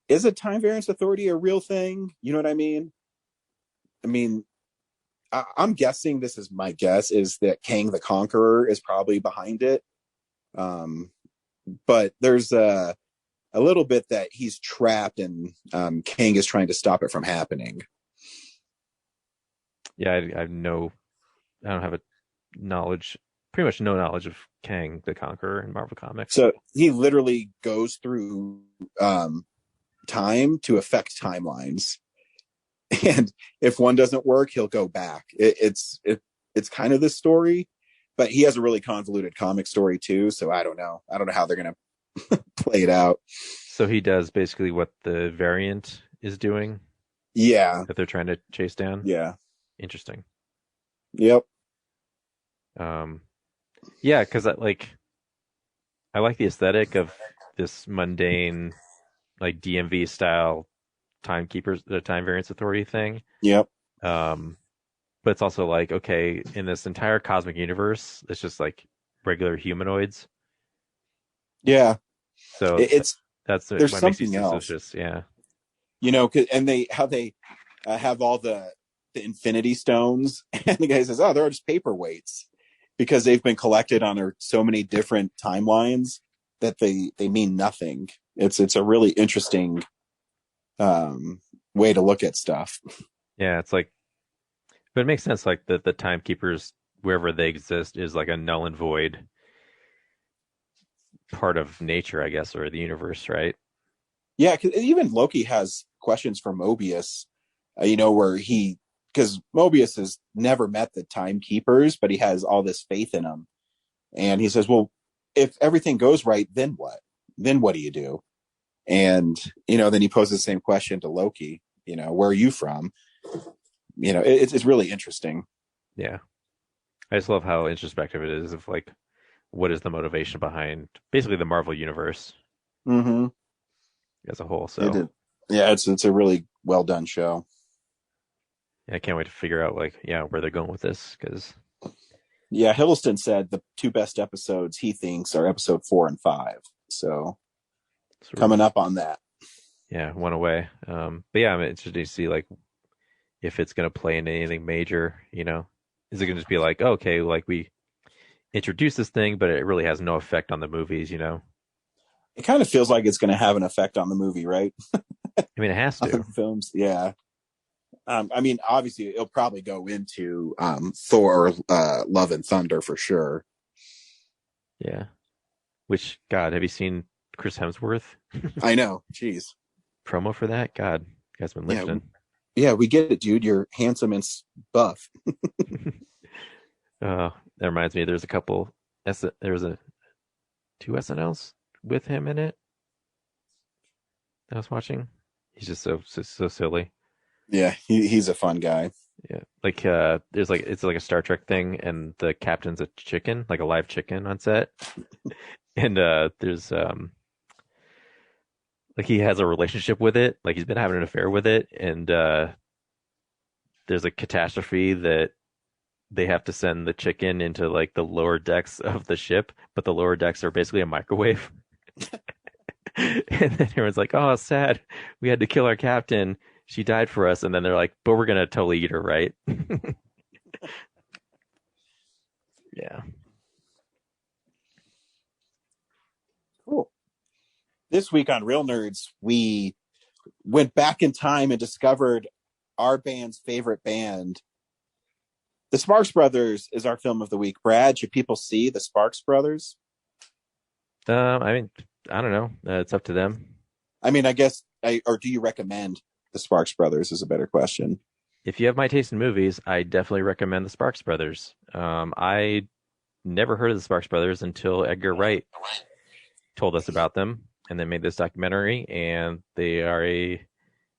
Is a time variance authority a real thing? You know what I mean? I mean, I'm guessing, this is my guess, is that Kang the Conqueror is probably behind it. But there's a little bit that he's trapped and Kang is trying to stop it from happening. Yeah, I don't have pretty much no knowledge of Kang the Conqueror in Marvel Comics. So he literally goes through time to affect timelines. And if one doesn't work, he'll go back. It's kind of this story, but he has a really convoluted comic story too. So I don't know how they're going to play it out. So he does basically what the variant is doing. Yeah. That they're trying to chase down. Yeah. Interesting. Yep. Yeah, because I like the aesthetic of this mundane, like DMV style timekeepers, the time variance authority thing. Yep. But it's also like, okay, in this entire cosmic universe, it's just like regular humanoids. Yeah. So there's something else. Yeah. And they have all the Infinity Stones, and the guy says, "Oh, they're just paperweights," because they've been collected on so many different timelines that they mean nothing. It's a really interesting way to look at stuff. Yeah, it's like, but it makes sense. Like the timekeepers, wherever they exist, is like a null and void part of nature, I guess, or the universe, right? Yeah, because even Loki has questions for Mobius, because Mobius has never met the Timekeepers, but he has all this faith in them. And he says, well, if everything goes right, then what? Then what do you do? And, then he poses the same question to Loki, where are you from? It's really interesting. Yeah. I just love how introspective it is of like, what is the motivation behind basically the Marvel universe as a whole. So yeah, it's a really well done show. Yeah, I can't wait to figure out where they're going with this, because Hiddleston said the two best episodes he thinks are episode 4 and 5. So coming up on that. Yeah, one away. But yeah, I'm interested to see like if it's going to play into anything major. Is it going to just be like, okay, like we introduce this thing, but it really has no effect on the movies? It kind of feels like it's going to have an effect on the movie, right? I mean, it has to. Films, yeah. Obviously, it'll probably go into Thor, Love and Thunder for sure. Yeah. Which, God, have you seen Chris Hemsworth? I know. Jeez. Promo for that? God, you guys been lifting. Yeah, we get it, dude. You're handsome and buff. That reminds me. There's a couple. There was 2 SNLs with him in it I was watching. He's just so silly. Yeah, he's a fun guy. Yeah, like there's like it's like a Star Trek thing, and the captain's a chicken, like a live chicken on set, and there's like he has a relationship with it, like he's been having an affair with it, and there's a catastrophe that they have to send the chicken into like the lower decks of the ship, but the lower decks are basically a microwave. And then everyone's like, "Oh, sad, we had to kill our captain. She died for us." And then they're like, "But we're gonna totally eat her, right?" Yeah. Cool. This week on Real Nerds, we went back in time and discovered our band's favorite band. The Sparks Brothers is our film of the week. Brad, should people see the Sparks Brothers? I mean, I don't know. It's up to them. I mean, I guess, or do you recommend the Sparks Brothers is a better question. if you have my taste in movies, I definitely recommend the Sparks Brothers. I never heard of the Sparks Brothers until Edgar Wright told us about them, and they made this documentary, and they are a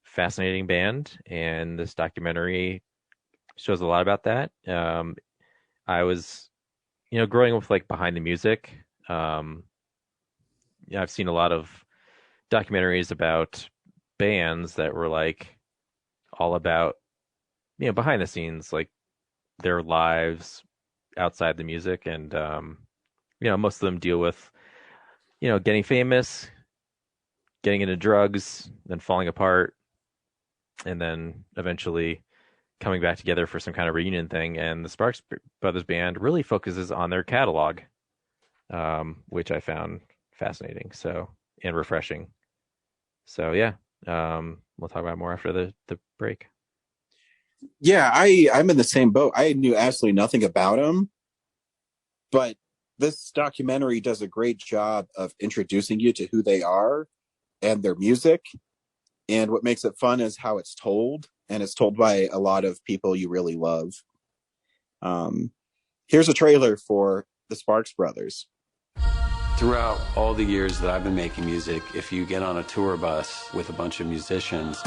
fascinating band, and this documentary shows a lot about that. I was, growing up with like behind the music. I've seen a lot of documentaries about bands that were like all about, behind the scenes, like their lives outside the music, and most of them deal with, getting famous, getting into drugs, then falling apart, and then eventually coming back together for some kind of reunion thing. And the Sparks Brothers band really focuses on their catalog, which I found fascinating and refreshing. So yeah, we'll talk about more after the break. Yeah, I'm in the same boat. I knew absolutely nothing about them, but this documentary does a great job of introducing you to who they are and their music. And what makes it fun is how it's told, and it's told by a lot of people you really love. Here's a trailer for the Sparks Brothers. Throughout all the years that I've been making music, if you get on a tour bus with a bunch of musicians,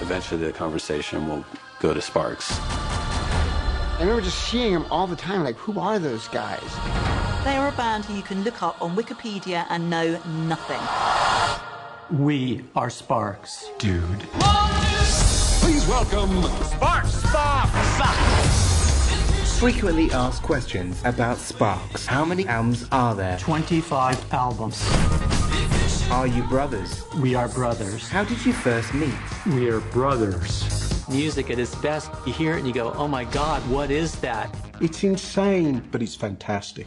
eventually the conversation will go to Sparks. I remember just seeing them all the time, like, who are those guys? They are a band who you can look up on Wikipedia and know nothing. We are Sparks, dude. Please welcome Sparks! Frequently asked questions about Sparks. How many albums are there? 25 albums. Are you brothers? We are brothers. How did you first meet? We are brothers. Music at its best, you hear it and you go, oh my God, what is that? It's insane, but it's fantastic.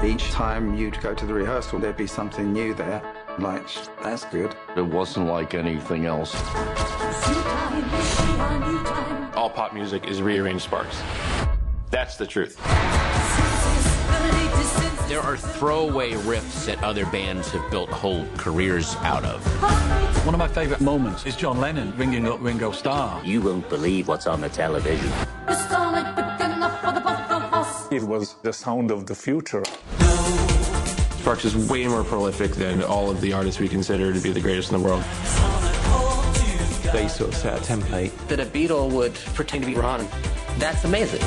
Each time you'd go to the rehearsal, there'd be something new there. Like, that's good. It wasn't like anything else. All pop music is rearranged Sparks. That's the truth. There are throwaway riffs that other bands have built whole careers out of. One of my favorite moments is John Lennon ringing up Ringo Starr. You won't believe what's on the television. It was the sound of the future. Sparks is way more prolific than all of the artists we consider to be the greatest in the world. They sort of set a template that a Beatle would pretend to be Ron. That's amazing.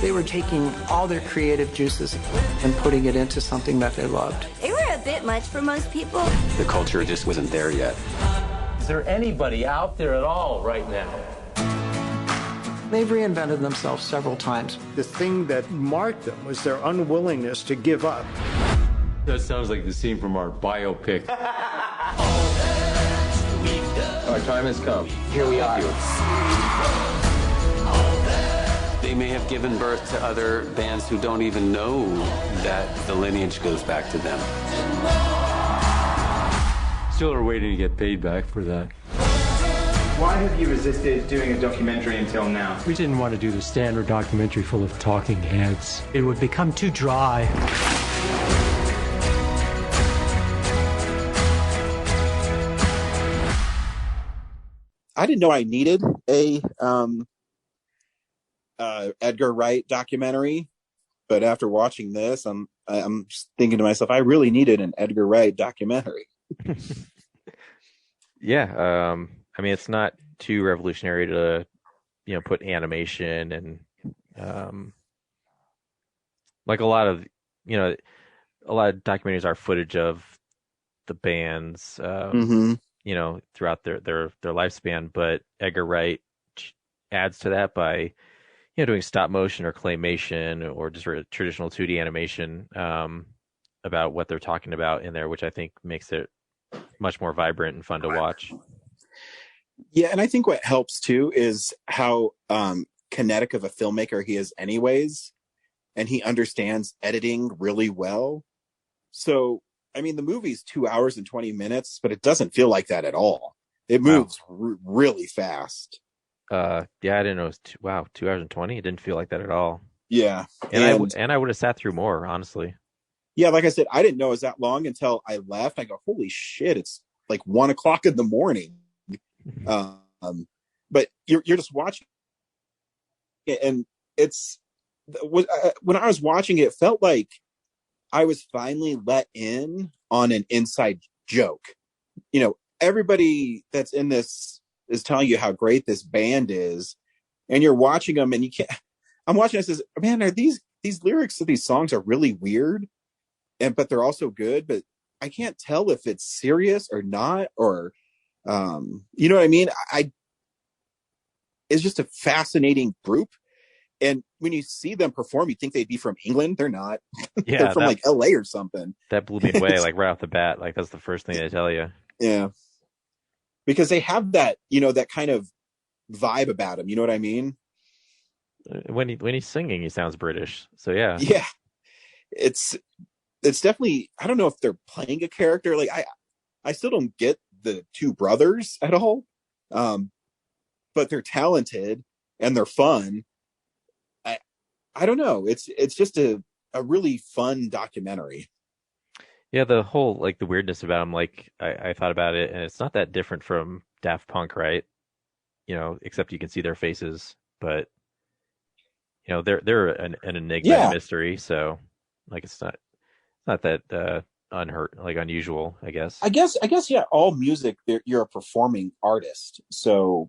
They were taking all their creative juices and putting it into something that they loved. They were a bit much for most people. The culture just wasn't there yet. Is there anybody out there at all right now? They've reinvented themselves several times. The thing that marked them was their unwillingness to give up. That sounds like the scene from our biopic. Our time has come. Here we are. They may have given birth to other bands who don't even know that the lineage goes back to them. Still are waiting to get paid back for that. Why have you resisted doing a documentary until now? We didn't want to do the standard documentary full of talking heads. It would become too dry. I didn't know I needed a Edgar Wright documentary, but after watching this, I'm just thinking to myself, I really needed an Edgar Wright documentary. Yeah, I mean, it's not too revolutionary to, put animation and like a lot of documentaries are footage of the bands, throughout their lifespan. But Edgar Wright adds to that by, doing stop motion or claymation or just traditional 2D animation about what they're talking about in there, which I think makes it much more vibrant and fun to watch. Yeah, and I think what helps too is how kinetic of a filmmaker he is anyways, and he understands editing really well. So, I mean, the movie's 2 hours and 20 minutes, but it doesn't feel like that at all. It moves really fast. Yeah, I didn't know it was 2 hours and 20. It didn't feel like that at all. Yeah. And I would have sat through more, honestly. Yeah, like I said, I didn't know it was that long until I left. I go, holy shit, it's like 1 o'clock in the morning. But you're just watching it, and it's when I was watching it, it felt like I was finally let in on an inside joke. Everybody that's in this is telling you how great this band is, and you're watching them, and you can't. I'm watching this as, man, are these lyrics of these songs are really weird, but they're also good, but I can't tell if it's serious or not, or you know what I mean? It's just a fascinating group. And when you see them perform, you think they'd be from England. They're not. Yeah, they're from like LA or something. That blew me away, like right off the bat. Like that's the first thing they tell you. Yeah. Because they have that, that kind of vibe about him. You know what I mean? When he's singing, he sounds British. So yeah. Yeah. It's definitely, I don't know if they're playing a character. Like I still don't get the two brothers at all. But they're talented and they're fun. I don't know. It's just a really fun documentary. Yeah, the whole like the weirdness about him, like I thought about it, and it's not that different from Daft Punk, right? Except you can see their faces, but they're an enigma, and mystery. So like it's not that unusual, I guess. I guess yeah. All music, you're a performing artist, so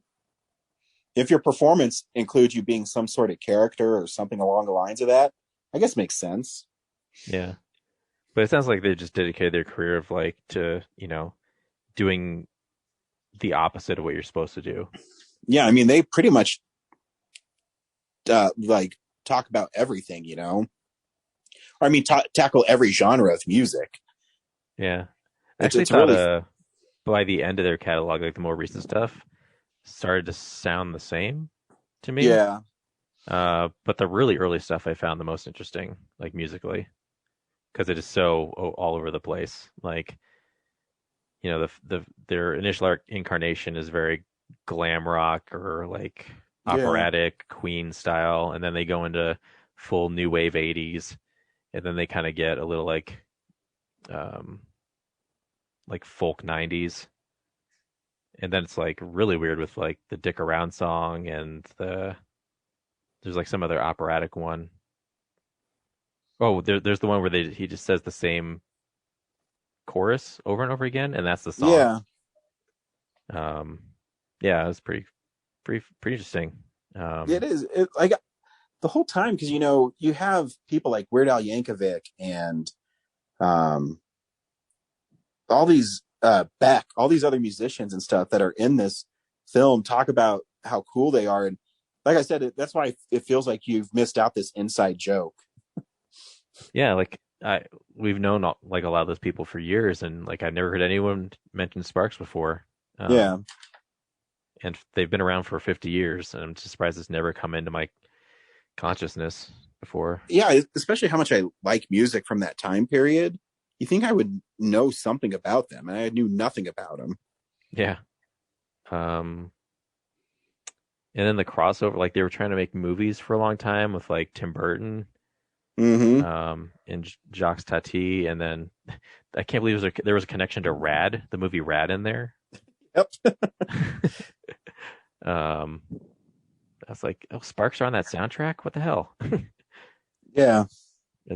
if your performance includes you being some sort of character or something along the lines of that, I guess makes sense. Yeah. But it sounds like they just dedicated their career of like to, doing the opposite of what you're supposed to do. Yeah. I mean, they pretty much like talk about everything, or I mean, tackle every genre of music. Yeah. I actually thought really... by the end of their catalog, like the more recent stuff, started to sound the same to me. Yeah. But the really early stuff I found the most interesting, like musically, because it is so all over the place. Like, their initial incarnation is very glam rock or like operatic Queen style, and then they go into full new wave 80s, and then they kind of get a little like folk 90s. And then it's like really weird with like the Dick Around song and there's like some other operatic one. Oh, there's the one where he just says the same chorus over and over again, and that's the song. Yeah. Yeah, it was pretty interesting. It is. Like the whole time, because you have people like Weird Al Yankovic and all these Beck, all these other musicians and stuff that are in this film talk about how cool they are, and like I said, that's why it feels like you've missed out this inside joke. Yeah, like we've known like a lot of those people for years, and like I've never heard anyone mention Sparks before. Yeah, and they've been around for 50 years, and I'm just surprised it's never come into my consciousness before. Yeah, especially how much I like music from that time period. You think I would know something about them, and I knew nothing about them. Yeah. And then the crossover, like they were trying to make movies for a long time with like Tim Burton, and Jacques Tati, and then I can't believe there was a connection to Rad, the movie Rad, in there. Yep. I was like, oh, Sparks are on that soundtrack? What the hell? Yeah.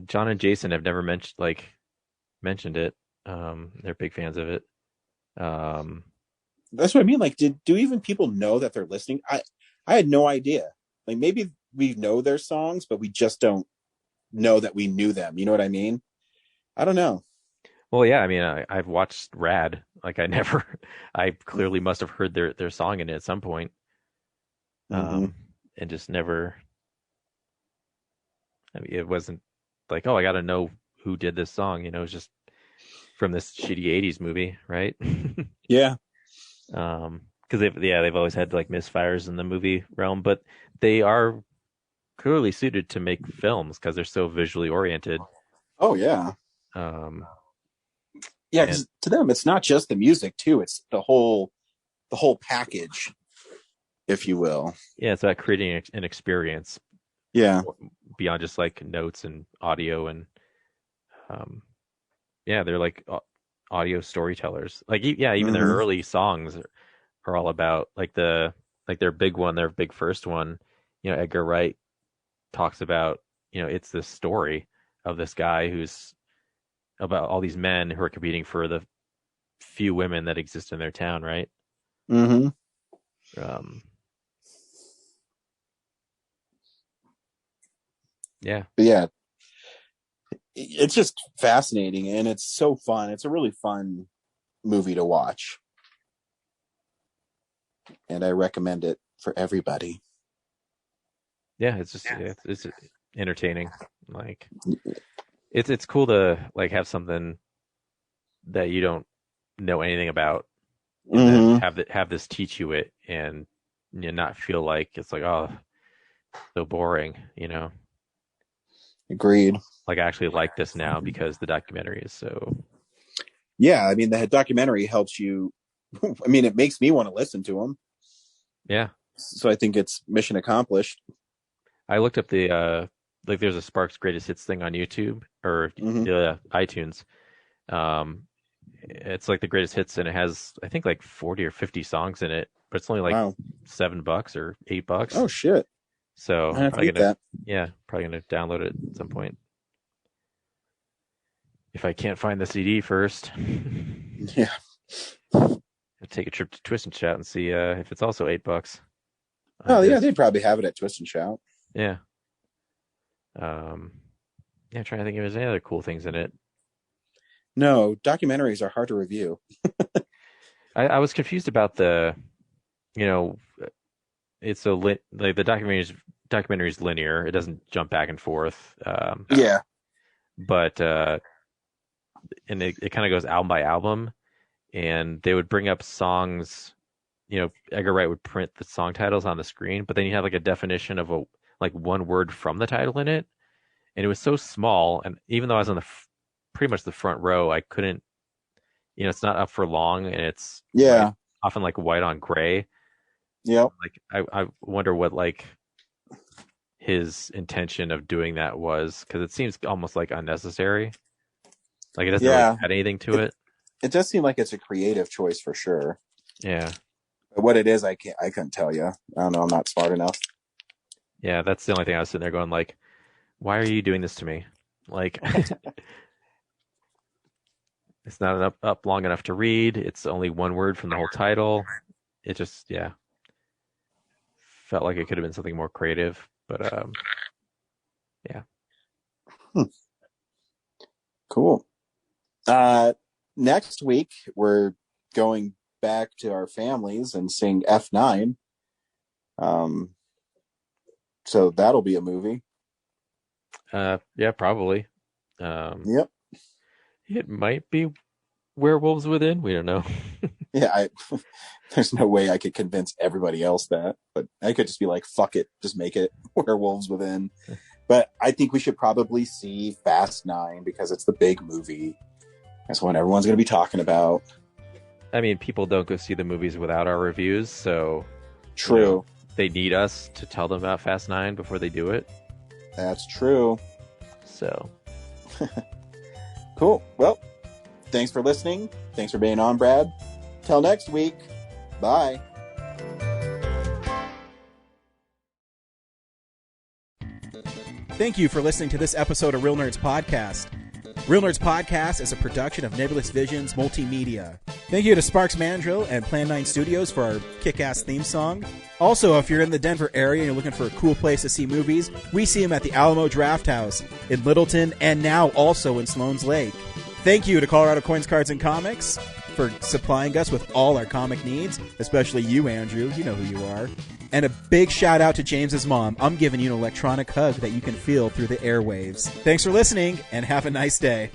John and Jason have never mentioned it. They're big fans of it. That's what I mean. Like, do even people know that they're listening? I had no idea. Like, maybe we know their songs, but we just don't know that we knew them. You know what I mean? I don't know. Well, yeah. I mean, I've watched Rad. Like, I clearly must have heard their song in it at some point. And just never. I mean, it wasn't like, oh, I got to know who did this song. It was just from this shitty 80s movie, right? Yeah. Because they've always had like misfires in the movie realm, but they are clearly suited to make films because they're so visually oriented. Oh yeah. Yeah, because to them it's not just the music too; it's the whole package, if you will. Yeah, it's about creating an experience. Yeah. Beyond just like notes and audio and they're like audio storytellers. Like even their early songs are all about. Like their big first one, Edgar Wright talks about, it's this story of this guy who's about all these men who are competing for the few women that exist in their town, right? Mm-hmm. Yeah. But yeah, it's just fascinating, and it's so fun. It's a really fun movie to watch, and I recommend it for everybody. Yeah, it's entertaining. Like, it's cool to like have something that you don't know anything about, and then have this teach you it, and not feel like it's like, oh, so boring, Agreed. Like, I actually like this now because the documentary is so. Yeah, I mean, the documentary helps you. I mean, it makes me want to listen to them. Yeah. So I think it's mission accomplished. I looked up the there's a Sparks Greatest Hits thing on YouTube or iTunes. It's like the greatest hits, and it has, I think, like 40 or 50 songs in it, but it's only like $7 or $8. Oh shit! So I have to get that. Yeah, probably gonna download it at some point. If I can't find the CD first. Yeah. I'll take a trip to Twist and Shout and see if it's also $8. Oh yeah, they'd probably have it at Twist and Shout. Yeah. Yeah, trying to think if there's any other cool things in it. No, documentaries are hard to review. I was confused about the, it's like the documentary is linear. It doesn't jump back and forth. Yeah. But and it kind of goes album by album, and they would bring up songs. Edgar Wright would print the song titles on the screen, but then you have like a definition of one word from the title in it, and it was so small. And even though I was on pretty much the front row, I couldn't. It's not up for long, and it's often like white on gray. Yeah. Like I wonder what like his intention of doing that was, because it seems almost like unnecessary. Like it doesn't really add anything to it. It does seem like it's a creative choice for sure. Yeah. But what it is, I couldn't tell you. I don't know. I'm not smart enough. Yeah, that's the only thing I was sitting there going like, why are you doing this to me? Like, it's not up long enough to read. It's only one word from the whole title. It just, felt like it could have been something more creative. But, yeah. Cool. Next week, we're going back to our families and seeing F9. So that'll be a movie. Yeah, probably. Yep. It might be Werewolves Within. We don't know. Yeah, there's no way I could convince everybody else that, but I could just be like, fuck it, just make it Werewolves Within. But I think we should probably see Fast 9 because it's the big movie. That's what everyone's going to be talking about. I mean, people don't go see the movies without our reviews, so... True. They need us to tell them about Fast 9 before they do it. That's true. So... Cool. Well, thanks for listening. Thanks for being on, Brad. Till next week. Bye. Thank you for listening to this episode of Real Nerds Podcast. Real Nerds Podcast is a production of Nebulous Visions Multimedia. Thank you to Sparks Mandrill and Plan 9 Studios for our kick-ass theme song. Also, if you're in the Denver area and you're looking for a cool place to see movies, we see them at the Alamo Drafthouse in Littleton and now also in Sloan's Lake. Thank you to Colorado Coins, Cards, and Comics for supplying us with all our comic needs, especially you, Andrew. You know who you are. And a big shout out to James's mom. I'm giving you an electronic hug that you can feel through the airwaves. Thanks for listening, and have a nice day.